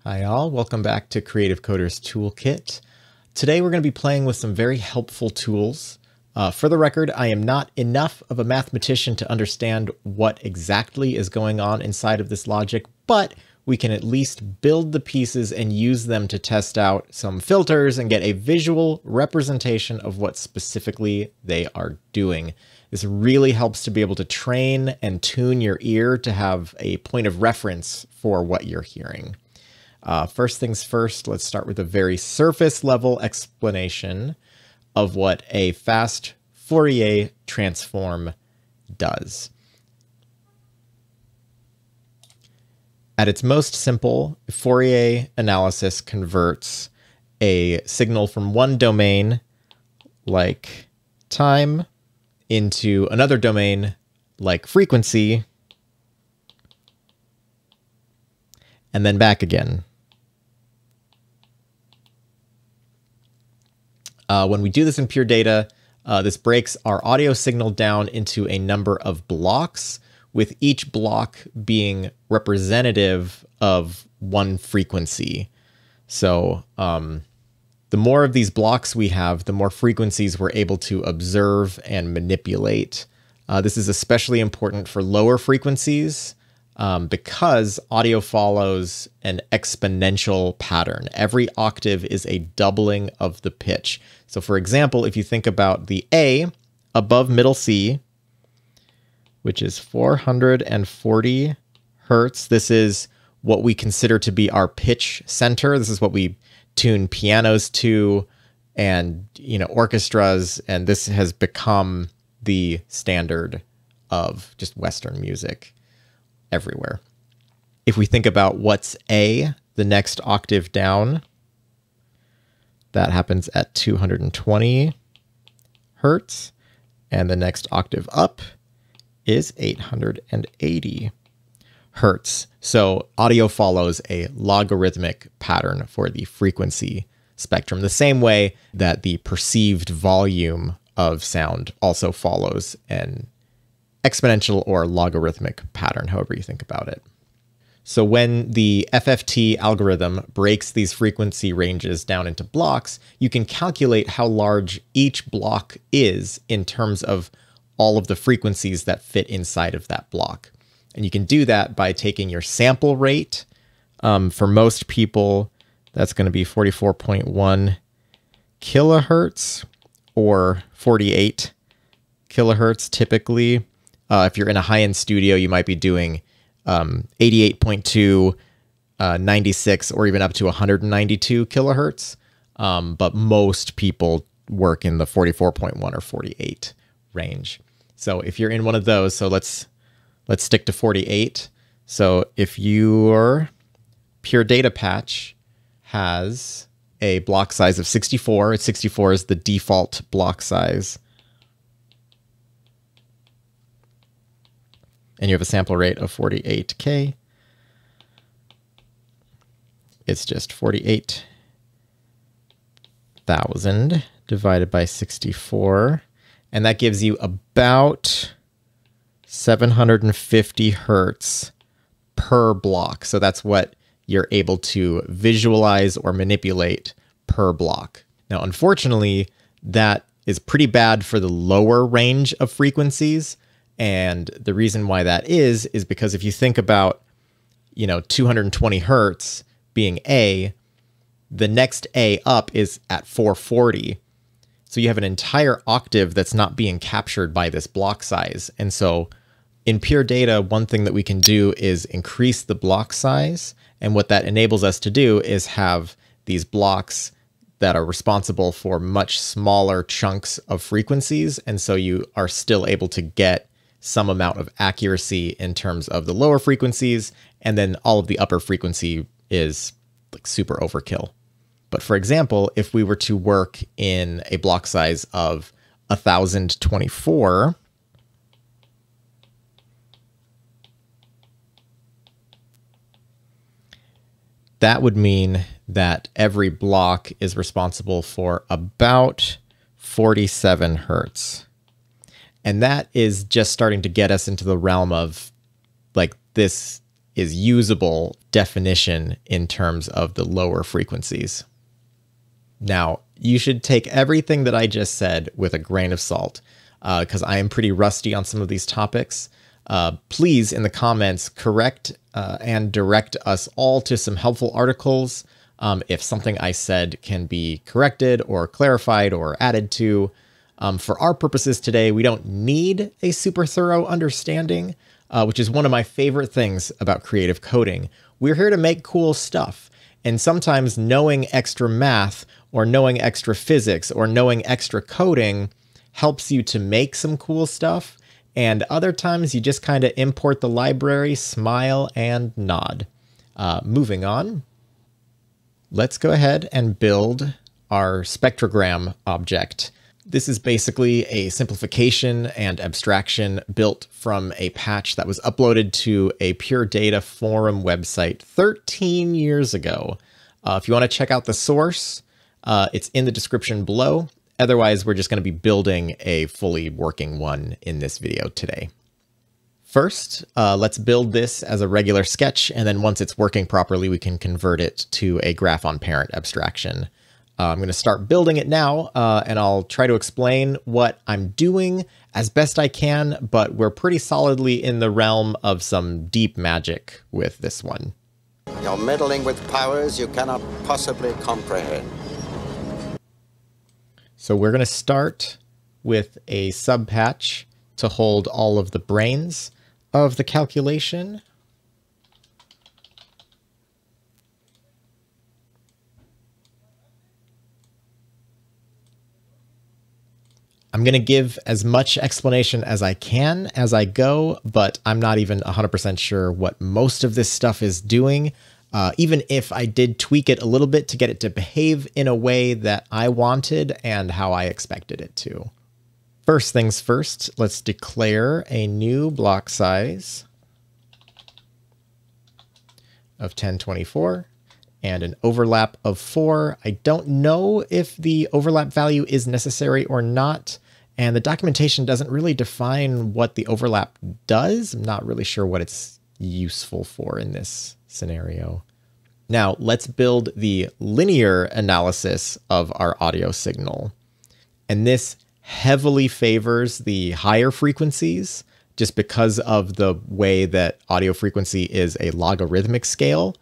Hi all, welcome back to Creative Coder's Toolkit. Today we're going to be playing with some very helpful tools. For the record, I am not enough of a mathematician to understand what exactly is going on inside of this logic, but we can at least build the pieces and use them to test out some filters and get a visual representation of what specifically they are doing. This really helps to be able to train and tune your ear to have a point of reference for what you're hearing. First things first, let's start with a very surface level explanation of what a fast Fourier transform does. At its most simple, Fourier analysis converts a signal from one domain, like time, into another domain, like frequency, and then back again. When we do this in pure data, this breaks our audio signal down into a number of blocks, with each block being representative of one frequency. So the more of these blocks we have, the more frequencies we're able to observe and manipulate. This is especially important for lower frequencies because audio follows an exponential pattern. Every octave is a doubling of the pitch. So for example, if you think about the A above middle C, which is 440 hertz, this is what we consider to be our pitch center. This is what we tune pianos to and, orchestras, and this has become the standard of just Western music everywhere. If we think about what's A, the next octave down, that happens at 220 hertz, and the next octave up is 880 hertz. So audio follows a logarithmic pattern for the frequency spectrum, the same way that the perceived volume of sound also follows an exponential or logarithmic pattern, however you think about it. So when the FFT algorithm breaks these frequency ranges down into blocks, you can calculate how large each block is in terms of all of the frequencies that fit inside of that block. And you can do that by taking your sample rate. For most people, that's going to be 44.1 kilohertz or 48 kilohertz typically. If you're in a high-end studio, you might be doing 88.2, 96, or even up to 192 kilohertz. But most people work in the 44.1 or 48 range. So if you're in one of those, so let's stick to 48. So if your pure data patch has a block size of 64, 64 is the default block size, and you have a sample rate of 48K, it's just 48,000 divided by 64, and that gives you about 750 hertz per block. So that's what you're able to visualize or manipulate per block. Now, unfortunately, that is pretty bad for the lower range of frequencies. And the reason why that is because if you think about, 220 hertz being A, the next A up is at 440. So you have an entire octave that's not being captured by this block size. And so in pure data, one thing that we can do is increase the block size. And what that enables us to do is have these blocks that are responsible for much smaller chunks of frequencies. And so you are still able to get some amount of accuracy in terms of the lower frequencies, and then all of the upper frequency is like super overkill. But for example, if we were to work in a block size of 1024, that would mean that every block is responsible for about 47 hertz. And that is just starting to get us into the realm of like this is usable definition in terms of the lower frequencies. Now, you should take everything that I just said with a grain of salt, because I am pretty rusty on some of these topics. Please, in the comments, correct and direct us all to some helpful articles if something I said can be corrected or clarified or added to. For our purposes today, we don't need a super thorough understanding, which is one of my favorite things about creative coding. We're here to make cool stuff, and sometimes knowing extra math or knowing extra physics or knowing extra coding helps you to make some cool stuff, and other times you just kind of import the library, smile, and nod. Moving on, let's go ahead and build our spectrogram object. This is basically a simplification and abstraction built from a patch that was uploaded to a Pure Data forum website 13 years ago. If you want to check out the source, it's in the description below. Otherwise, we're just going to be building a fully working one in this video today. First, let's build this as a regular sketch, and then once it's working properly, we can convert it to a graph on parent abstraction. I'm going to start building it now, and I'll try to explain what I'm doing as best I can, but we're pretty solidly in the realm of some deep magic with this one. You're meddling with powers you cannot possibly comprehend. So we're going to start with a subpatch to hold all of the brains of the calculation. I'm going to give as much explanation as I can as I go, but I'm not even 100% sure what most of this stuff is doing, even if I did tweak it a little bit to get it to behave in a way that I wanted and how I expected it to. First things first, let's declare a new block size of 1024. And an overlap of 4. I don't know if the overlap value is necessary or not, and the documentation doesn't really define what the overlap does. I'm not really sure what it's useful for in this scenario. Now, let's build the linear analysis of our audio signal. And this heavily favors the higher frequencies just because of the way that audio frequency is a logarithmic scale.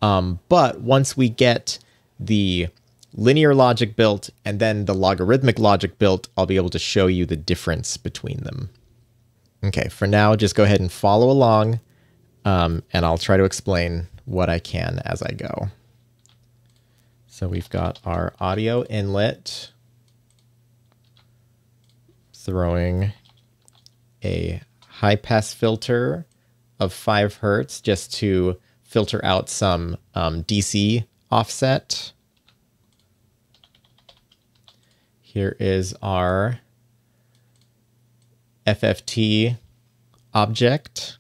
But once we get the linear logic built and then the logarithmic logic built, I'll be able to show you the difference between them. Okay, for now, just go ahead and follow along, and I'll try to explain what I can as I go. So we've got our audio inlet, throwing a high-pass filter of 5 Hertz just to filter out some DC offset. Here is our FFT object.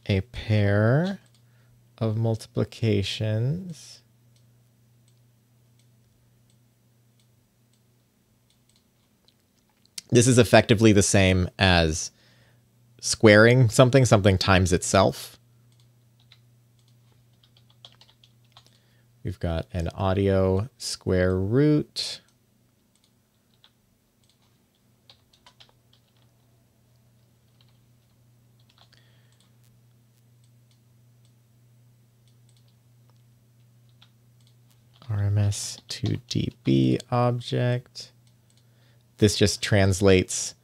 A pair of multiplications. This is effectively the same as squaring something times itself. We've got an audio square root. RMS to dB object. This just translates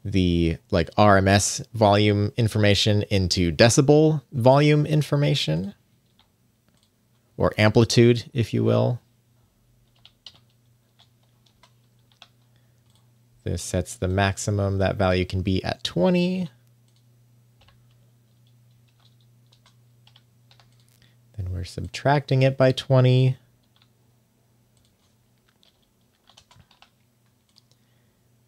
the RMS volume information into decibel volume information, or amplitude, if you will. This sets the maximum that value can be at 20. Then we're subtracting it by 20.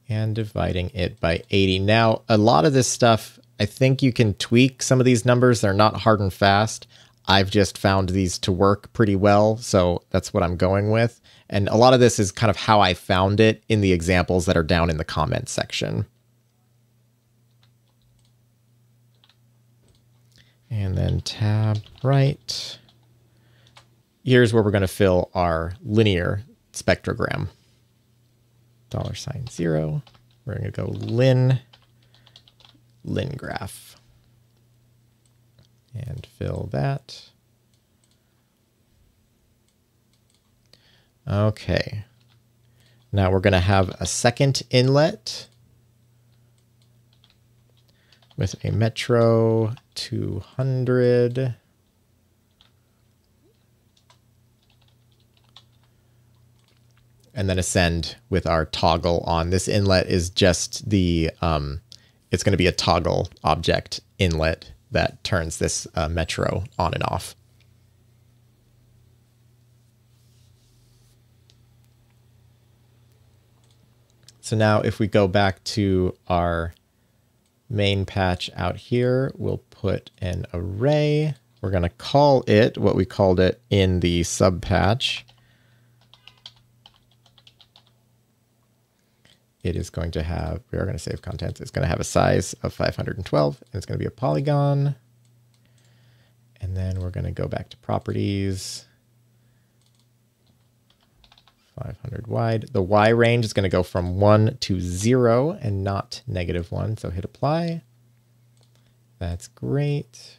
And dividing it by 80. Now, a lot of this stuff, I think you can tweak some of these numbers. They're not hard and fast. I've just found these to work pretty well, so that's what I'm going with. And a lot of this is kind of how I found it in the examples that are down in the comments section. And then tab right. Here's where we're going to fill our linear spectrogram. $0. We're going to go lin graph. And fill that. Okay. Now we're going to have a second inlet with a Metro 200. And then ascend with our toggle on. This inlet is just the, it's going to be a toggle object inlet that turns this Metro on and off. So now if we go back to our main patch out here, we'll put an array. We're going to call it what we called it in the sub patch. It is going to have, we are going to save contents. It's going to have a size of 512, and it's going to be a polygon. And then we're going to go back to properties. 500 wide. The Y range is going to go from 1 to 0 and not -1. So hit apply. That's great.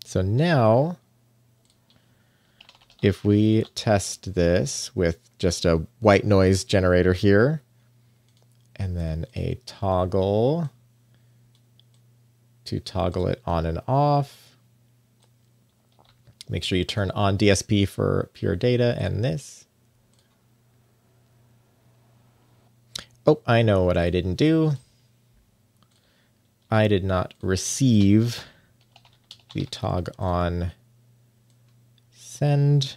So now, if we test this with just a white noise generator here, and then a toggle to toggle it on and off. Make sure you turn on DSP for pure data and this. Oh, I know what I didn't do. I did not receive the tog on send.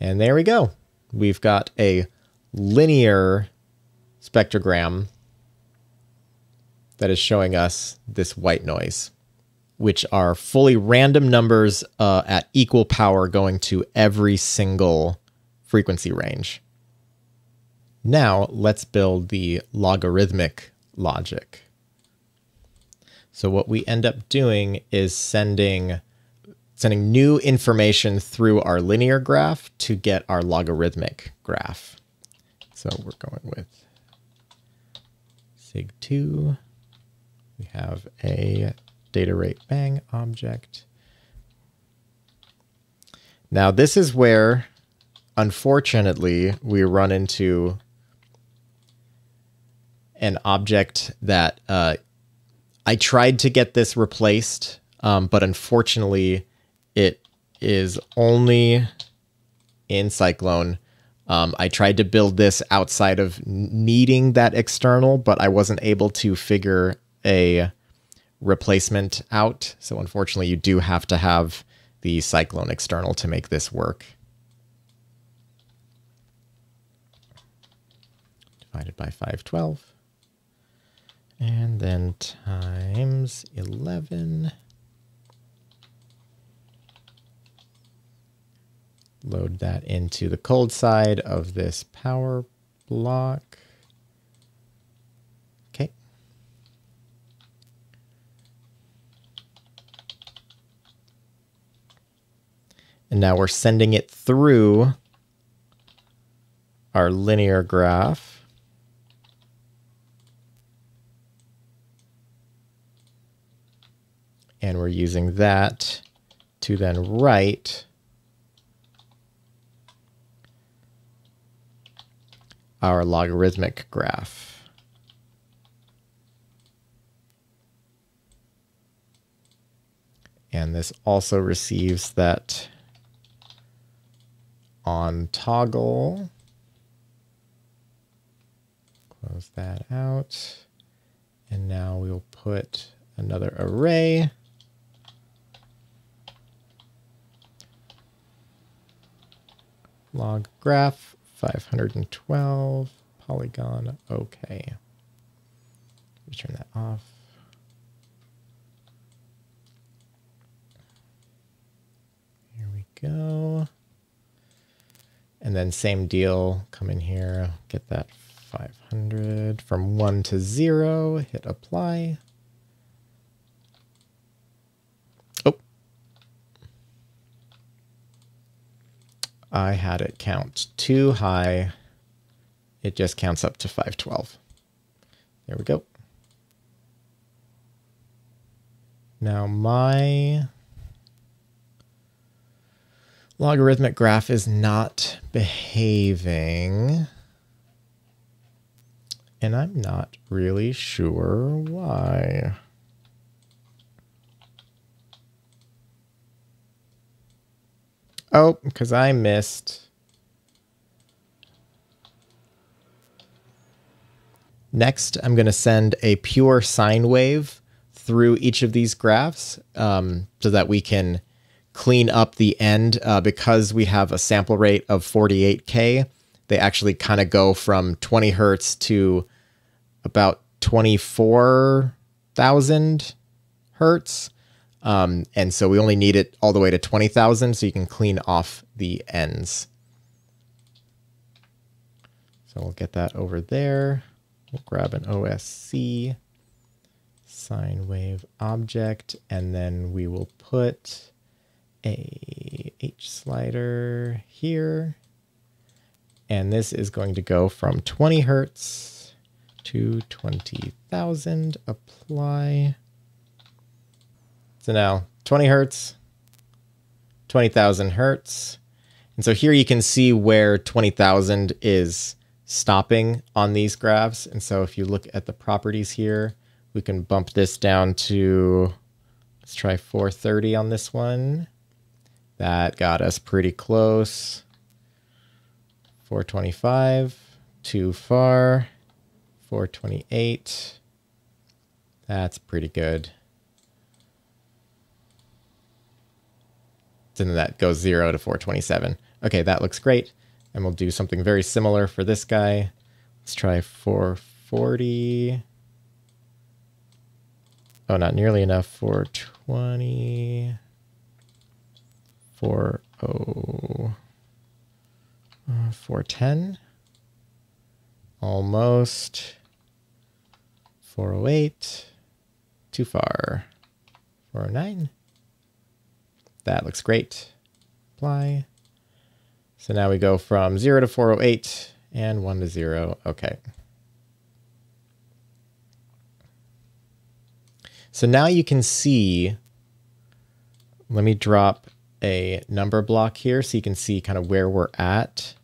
And there we go. We've got a linear spectrogram that is showing us this white noise, which are fully random numbers at equal power going to every single frequency range. Now let's build the logarithmic logic. So what we end up doing is sending new information through our linear graph to get our logarithmic graph. So we're going with sig2. We have a data rate bang object. Now this is where, unfortunately, we run into an object that I tried to get this replaced, but unfortunately, it is only in Cyclone. I tried to build this outside of needing that external, but I wasn't able to figure a replacement out. So unfortunately, you do have to have the Cyclone external to make this work. Divided by 512. And then times 11. Load that into the cold side of this power block. Okay. And now we're sending it through our linear graph. And we're using that to then write our logarithmic graph. And this also receives that on toggle. Close that out. And now we'll put another array. Log graph 512 polygon. Okay. Let's turn that off. Here we go. And then same deal, come in here, get that 500 from 1 to 0, hit apply. Oh. I had it count too high. It just counts up to 512. There we go. Now my logarithmic graph is not behaving, and I'm not really sure why. Oh, because I missed. Next, I'm going to send a pure sine wave through each of these graphs so that we can clean up the end. Because we have a sample rate of 48K, they actually kind of go from 20 hertz to about 24,000 hertz. And so we only need it all the way to 20,000, so you can clean off the ends. So we'll get that over there. We'll grab an OSC sine wave object, and then we will put a H slider here. And this is going to go from 20 hertz to 20,000. Apply. So now 20 hertz, 20,000 hertz. And so here you can see where 20,000 is stopping on these graphs. And so if you look at the properties here, we can bump this down to, let's try 430 on this one. That got us pretty close. 425, too far. 428, that's pretty good. And then that goes 0 to 427. Okay, that looks great. And we'll do something very similar for this guy. Let's try 440. Oh, not nearly enough. 420. 410. Almost. 408. Too far. 409. That looks great. Apply. So now we go from 0 to 408 and 1 to 0. Okay. So now you can see, let me drop a number block here so you can see kind of where we're at.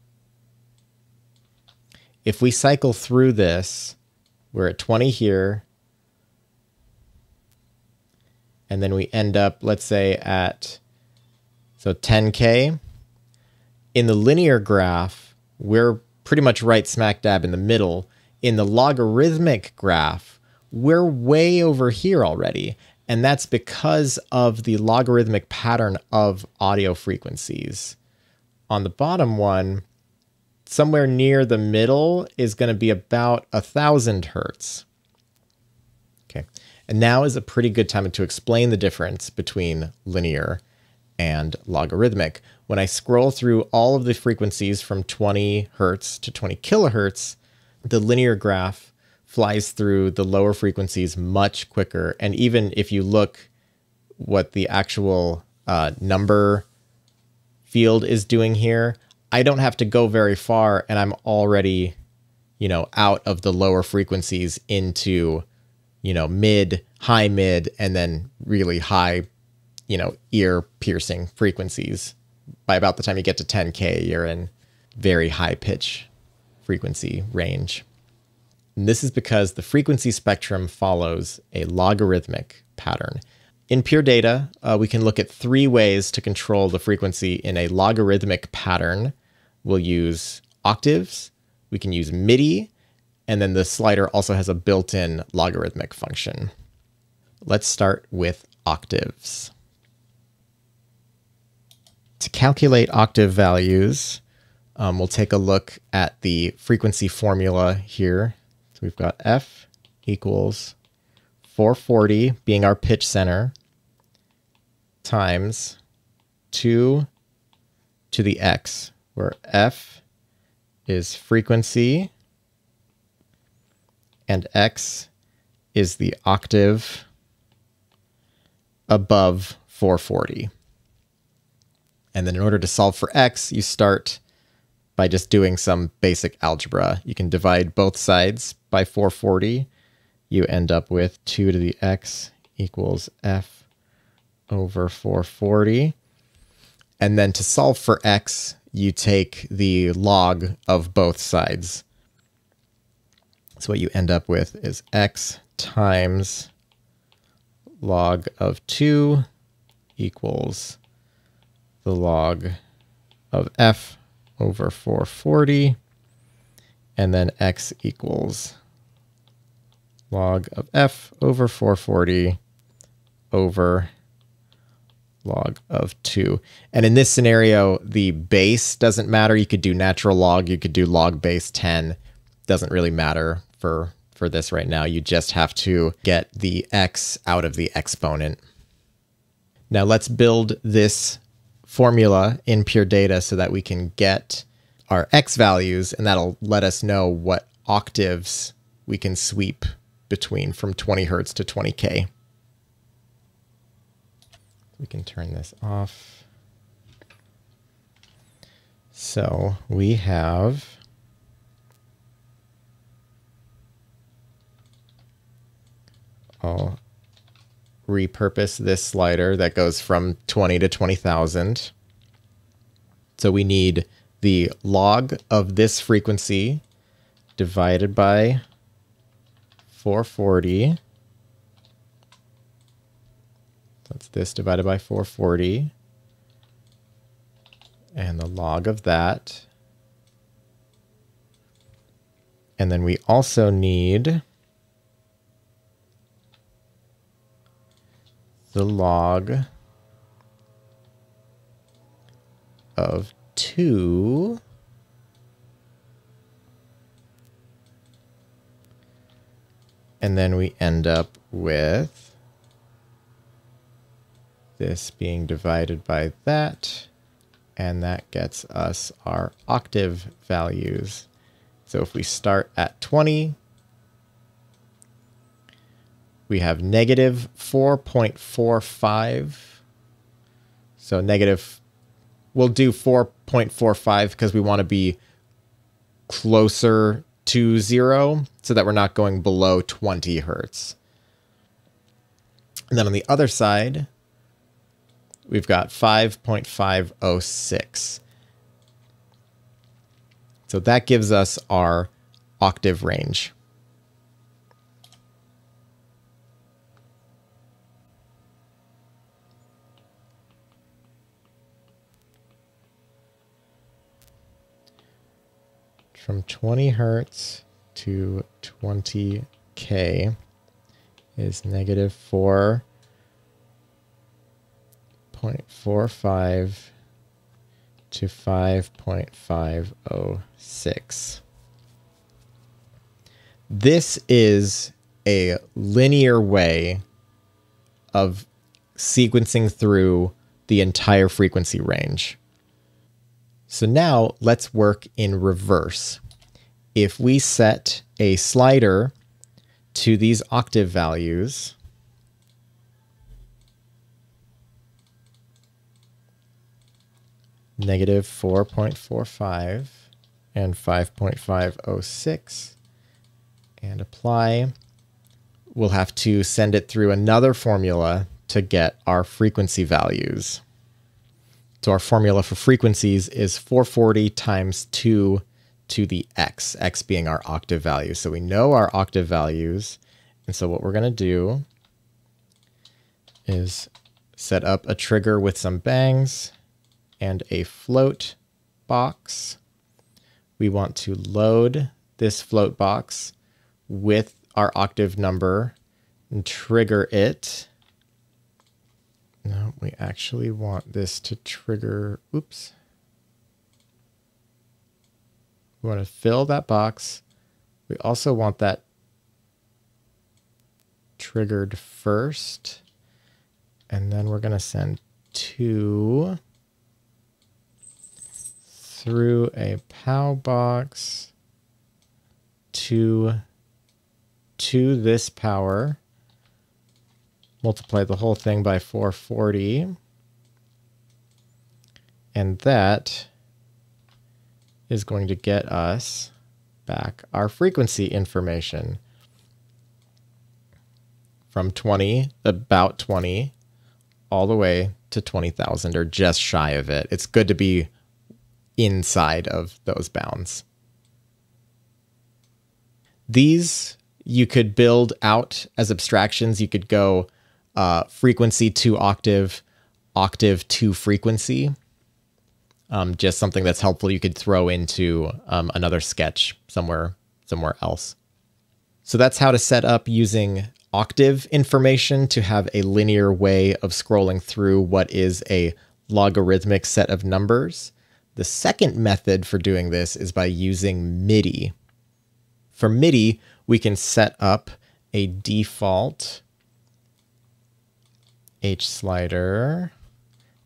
If we cycle through this, we're at 20 here. And then we end up, let's say, at 10K. In the linear graph, we're pretty much right smack dab in the middle. In the logarithmic graph, we're way over here already. And that's because of the logarithmic pattern of audio frequencies. On the bottom one, somewhere near the middle is going to be about 1,000 hertz. Okay, and now is a pretty good time to explain the difference between linear and logarithmic. When I scroll through all of the frequencies from 20 hertz to 20 kilohertz, the linear graph flies through the lower frequencies much quicker. And even if you look what the actual number field is doing here, I don't have to go very far and I'm already, out of the lower frequencies into, mid, high mid, and then really high, ear piercing frequencies. By about the time you get to 10K, you're in very high pitch frequency range. And this is because the frequency spectrum follows a logarithmic pattern. In pure data, we can look at 3 ways to control the frequency in a logarithmic pattern. We'll use octaves, we can use MIDI, and then the slider also has a built-in logarithmic function. Let's start with octaves. To calculate octave values, we'll take a look at the frequency formula here. So we've got F equals 440 being our pitch center times 2 to the X, where F is frequency and x is the octave above 440. And then in order to solve for x, you start by just doing some basic algebra. You can divide both sides by 440. You end up with 2 to the x equals f over 440. And then to solve for x, you take the log of both sides. So what you end up with is x times log of 2 equals the log of f over 440, and then x equals log of f over 440 over log of 2. And in this scenario, the base doesn't matter. You could do natural log, you could do log base 10. Doesn't really matter for this right now. You just have to get the x out of the exponent. Now let's build this formula in pure data so that we can get our x values, and that'll let us know what octaves we can sweep between from 20 hertz to 20K. We can turn this off. So we have I'll repurpose this slider that goes from 20 to 20,000. So we need the log of this frequency divided by 440. That's this divided by 440. And the log of that. And then we also need the log of 2 and then we end up with this being divided by that, and that gets us our octave values. So if we start at 20, we have negative 4.45. So negative, we'll do 4.45 because we want to be closer to 0 so that we're not going below 20 hertz. And then on the other side, we've got 5.506. So that gives us our octave range. From 20 hertz to 20K is negative 4.45 to 5.506. This is a linear way of sequencing through the entire frequency range. So now let's work in reverse. If we set a slider to these octave values, negative 4.45 and 5.506, and apply, we'll have to send it through another formula to get our frequency values. So our formula for frequencies is 440 times 2 to the x, x being our octave value. So we know our octave values. And so what we're going to do is set up a trigger with some bangs and a float box. We want to load this float box with our octave number and trigger it. No, we actually want this to trigger, oops. We want to fill that box. We also want that triggered first. And then we're going to send 2 through a POW box to to this power, multiply the whole thing by 440, and that is going to get us back our frequency information from 20, about 20, all the way to 20,000, or just shy of it. It's good to be inside of those bounds. These you could build out as abstractions. You could go frequency to octave, octave to frequency. Just something that's helpful you could throw into another sketch somewhere else. So that's how to set up using octave information to have a linear way of scrolling through what is a logarithmic set of numbers. The second method for doing this is by using MIDI. For MIDI, we can set up a default H slider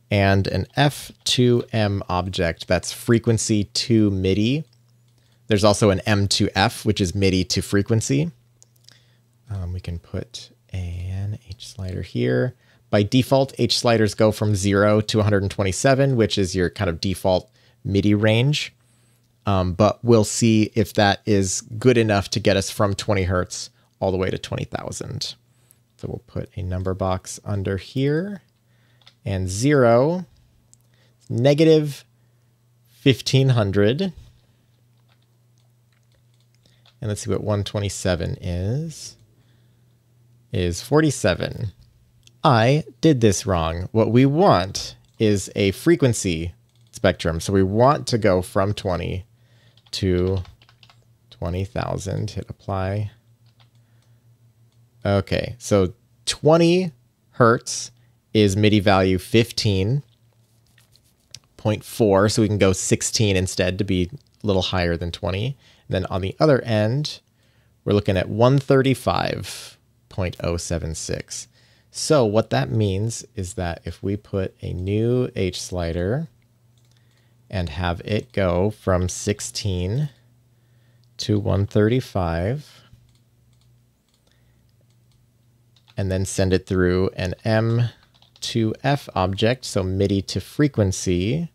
and an F2M object that's frequency to MIDI. There's also an M to F, which is MIDI to frequency. We can put an H slider here. By default, H sliders go from 0 to 127, which is your kind of default MIDI range. But we'll see if that is good enough to get us from 20 hertz all the way to 20,000. So we'll put a number box under here. And 0, negative 1500. And let's see what 127 is 47. I did this wrong. What we want is a frequency spectrum. So we want to go from 20 to 20,000. Hit apply. Okay, so 20 hertz is MIDI value 15.4, so we can go 16 instead to be a little higher than 20. And then on the other end, we're looking at 135.076. So what that means is that if we put a new H slider and have it go from 16 to 135, and then send it through an M to F object, so MIDI to frequency,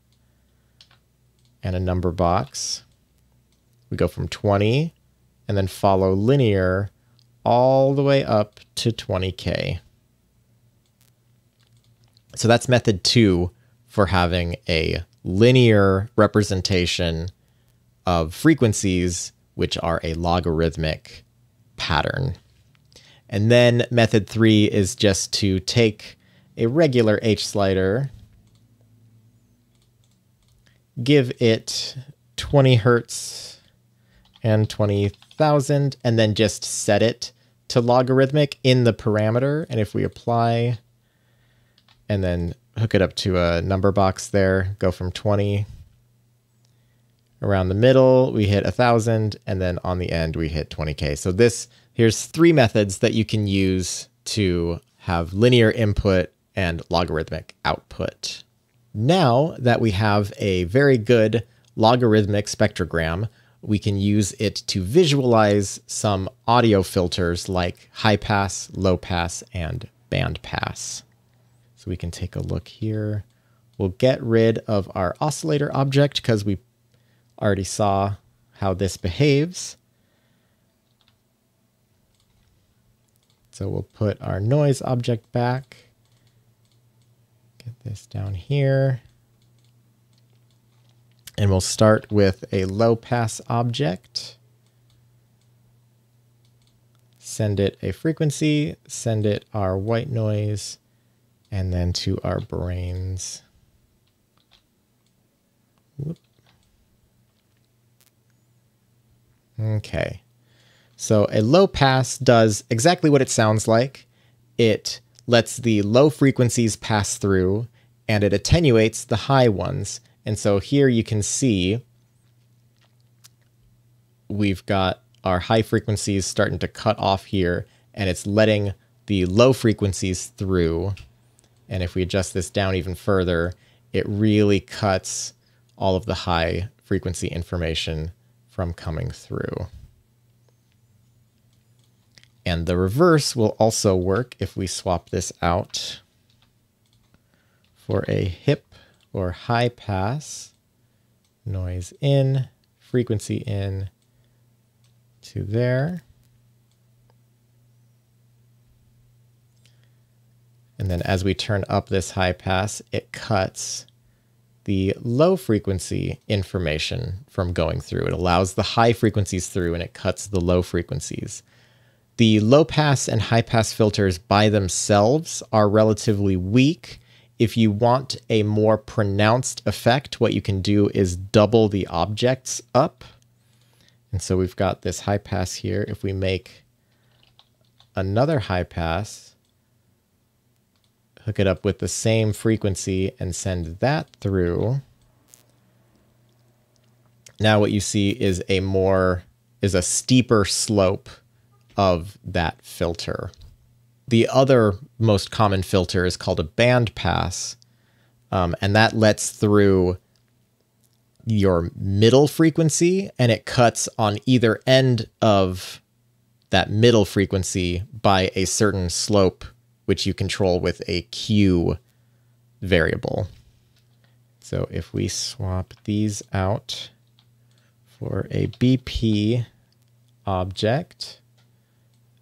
and a number box. We go from 20 and then follow linear all the way up to 20K. So that's method 2 for having a linear representation of frequencies, which are a logarithmic pattern. And then method 3 is just to take a regular H slider, give it 20 hertz and 20,000, and then just set it to logarithmic in the parameter. And if we apply and then hook it up to a number box there, go from 20. Around the middle, we hit 1,000, and then on the end, we hit 20K. So here's 3 methods that you can use to have linear input and logarithmic output. Now that we have a very good logarithmic spectrogram, we can use it to visualize some audio filters like high pass, low pass, and band pass. So we can take a look here. We'll get rid of our oscillator object because we already saw how this behaves. So we'll put our noise object back. Get this down here. And we'll start with a low pass object. Send it a frequency, send it our white noise, and then to our brains. Whoop. Okay. So a low pass does exactly what it sounds like. It lets the low frequencies pass through, and it attenuates the high ones. And so here you can see we've got our high frequencies starting to cut off here, and it's letting the low frequencies through. And if we adjust this down even further, it really cuts all of the high frequency information from coming through. And the reverse will also work if we swap this out for a hip or high pass, noise in, frequency in to there. And then as we turn up this high pass, it cuts the low frequency information from going through. It allows the high frequencies through and it cuts the low frequencies. The low pass and high pass filters by themselves are relatively weak. If you want a more pronounced effect, what you can do is double the objects up. And so we've got this high pass here. If we make another high pass, hook it up with the same frequency and send that through. Now what you see is a steeper slope of that filter. The other most common filter is called a band pass, and that lets through your middle frequency, and it cuts on either end of that middle frequency by a certain slope, which you control with a Q variable. So if we swap these out for a BP object,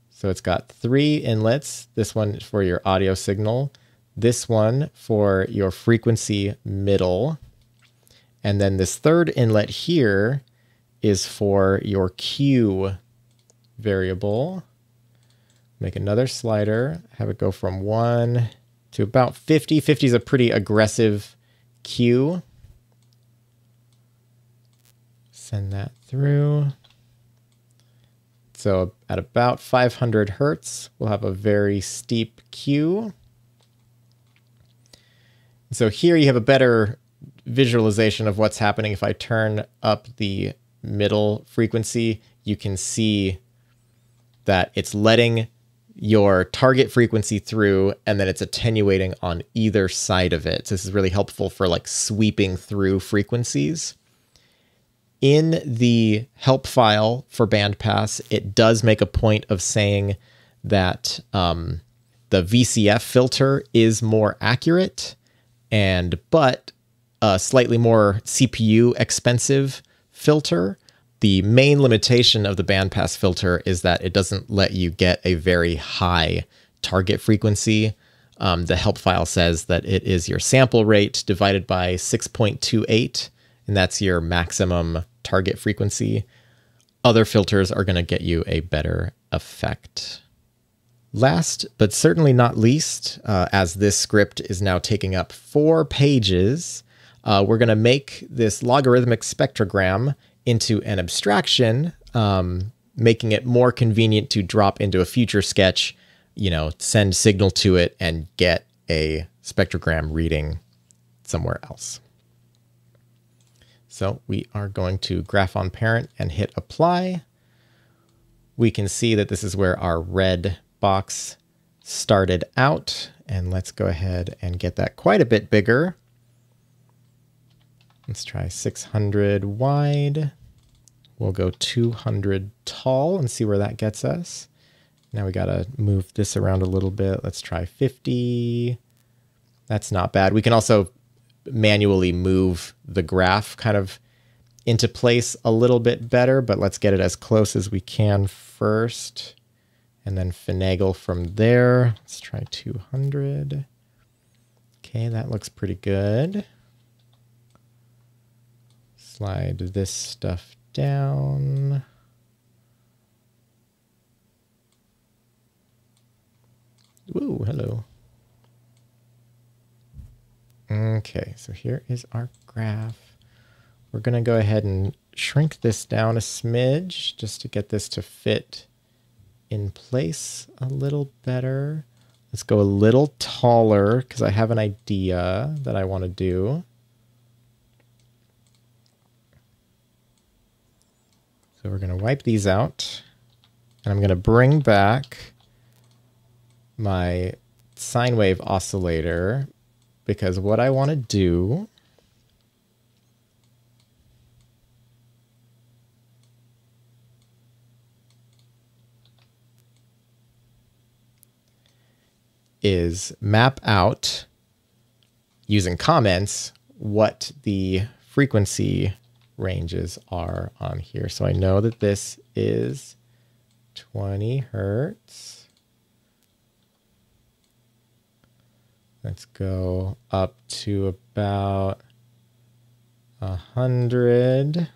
so it's got 3 inlets, this one for your audio signal, this one for your frequency middle, and then this third inlet here is for your Q variable. Make another slider, have it go from 1 to about 50. 50 is a pretty aggressive Q. Send that through. So at about 500 hertz, we'll have a very steep Q. So here you have a better visualization of what's happening. If I turn up the middle frequency, you can see that it's letting your target frequency through, and then it's attenuating on either side of it. So this is really helpful for like sweeping through frequencies. In the help file for bandpass, it does make a point of saying that the VCF filter is more accurate, but a slightly more CPU expensive filter. The main limitation of the bandpass filter is that it doesn't let you get a very high target frequency. The help file says that it is your sample rate divided by 6.28, and that's your maximum target frequency. Other filters are going to get you a better effect. Last, but certainly not least, as this script is now taking up 4 pages, we're going to make this logarithmic spectrogram into an abstraction, making it more convenient to drop into a future sketch, send signal to it and get a spectrogram reading somewhere else. So we are going to graph on parent and hit apply. We can see that this is where our red box started out, and let's go ahead and get that quite a bit bigger. Let's try 600 wide. We'll go 200 tall and see where that gets us. Now we gotta move this around a little bit. Let's try 50. That's not bad. We can also manually move the graph kind of into place a little bit better, but let's get it as close as we can first and then finagle from there. Let's try 200. Okay, that looks pretty good. Slide this stuff down. Ooh, hello. Okay, so here is our graph. We're going to go ahead and shrink this down a smidge just to get this to fit in place a little better. Let's go a little taller because I have an idea that I want to do. So we're going to wipe these out, and I'm going to bring back my sine wave oscillator, because what I want to do is map out using comments what the frequency ranges are on here. So I know that this is 20 hertz. Let's go up to about 100.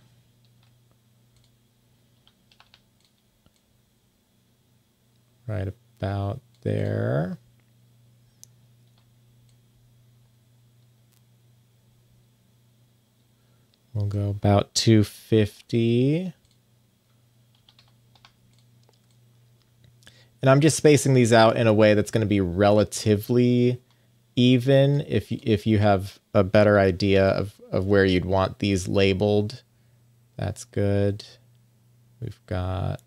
Right about there. We'll go about 250. And I'm just spacing these out in a way that's going to be relatively even. If you have a better idea of where you'd want these labeled, that's good. We've got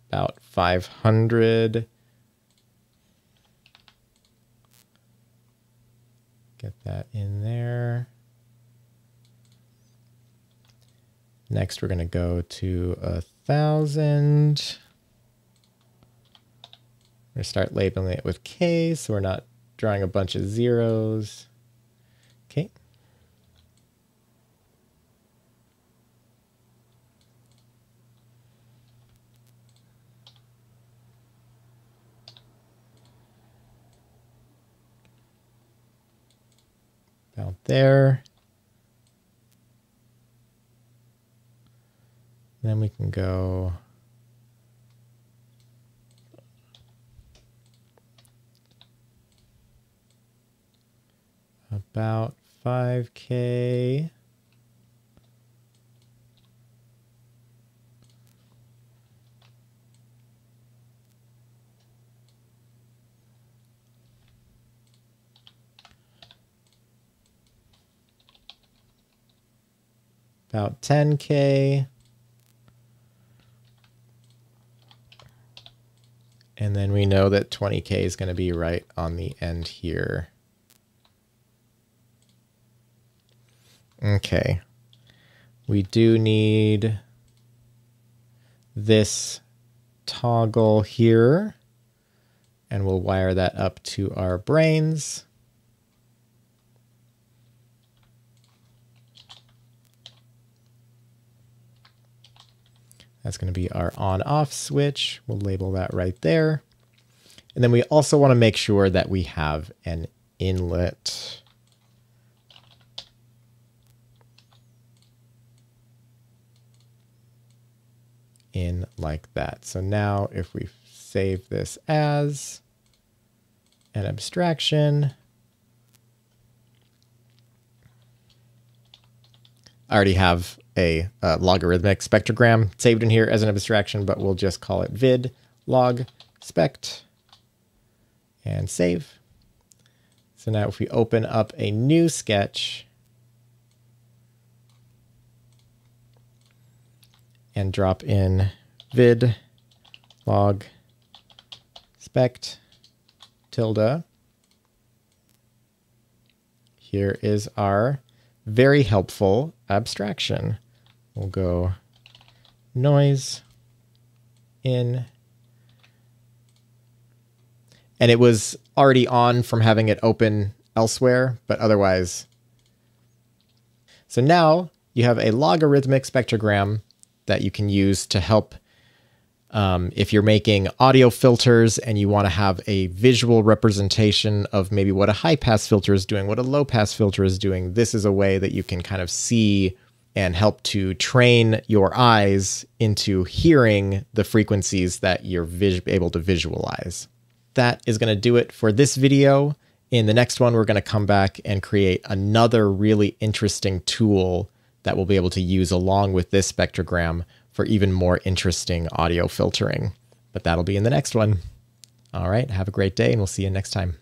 about 500. Get that in there. Next, we're going to go to 1,000. We're going to start labeling it with K, so we're not drawing a bunch of zeros. Okay. About there. Then we can go about 5K. About 10K. And then we know that 20K is going to be right on the end here. Okay. We do need this toggle here, and we'll wire that up to our brains. That's going to be our on-off switch. We'll label that right there. And then we also want to make sure that we have an inlet. In like that. So now if we save this as an abstraction, I already have a logarithmic spectrogram saved in here as an abstraction, but we'll just call it vid log spect and save. So now if we open up a new sketch and drop in vid log spect tilde, here is our very helpful abstraction. We'll go noise in. And it was already on from having it open elsewhere, but otherwise. So now you have a logarithmic spectrogram that you can use to help if you're making audio filters and you want to have a visual representation of maybe what a high-pass filter is doing, what a low-pass filter is doing. This is a way that you can kind of see and help to train your eyes into hearing the frequencies that you're able to visualize. That is going to do it for this video. In the next one, we're going to come back and create another really interesting tool that we'll be able to use along with this spectrogram for even more interesting audio filtering. But that'll be in the next one. All right, have a great day, and we'll see you next time.